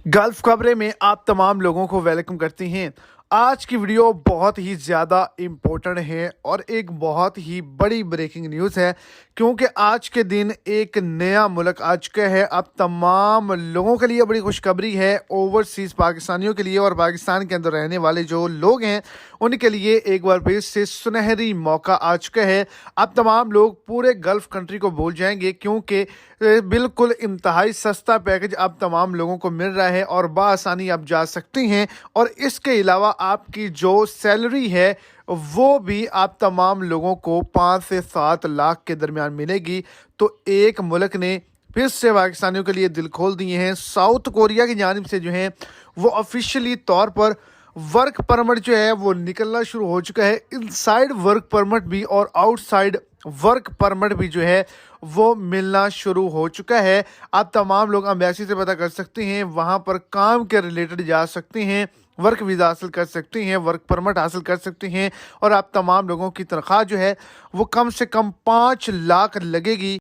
Gulf खबरें में आप तमाम लोगों को वेलकम करती हैं। आज की वीडियो बहुत ही ज़्यादा इम्पोर्टेंट है और एक बहुत ही बड़ी ब्रेकिंग न्यूज़ है, क्योंकि आज के दिन एक नया मुल्क आ चुका है। अब तमाम लोगों के लिए बड़ी खुशखबरी है, ओवरसीज़ पाकिस्तानियों के लिए और पाकिस्तान के अंदर रहने वाले जो लोग हैं उनके लिए एक बार फिर से सुनहरी मौका आ चुका है। अब तमाम लोग पूरे गल्फ कंट्री को भूल जाएंगे, क्योंकि बिल्कुल इंतहाई सस्ता पैकेज अब तमाम लोगों को मिल रहा है और बआसानी आप जा सकती हैं। और इसके अलावा आपकी जो सैलरी है वो भी आप तमाम लोगों को 5 से 7 लाख के दरमियान मिलेगी। तो एक मुल्क ने फिर से पाकिस्तानियों के लिए दिल खोल दिए हैं। साउथ कोरिया की जानिब से जो है वो ऑफिशियली तौर पर वर्क परमिट जो है वो निकलना शुरू हो चुका है। इनसाइड वर्क परमिट भी और आउटसाइड वर्क परमिट भी जो है वो मिलना शुरू हो चुका है। आप तमाम लोग एम्बेसी से पता कर सकते हैं, वहाँ पर काम के रिलेटेड जा सकते हैं, वर्क वीज़ा हासिल कर सकते हैं, वर्क परमिट हासिल कर सकते हैं और आप तमाम लोगों की तनख्वाह जो है वो कम से कम 5 लाख लगेगी।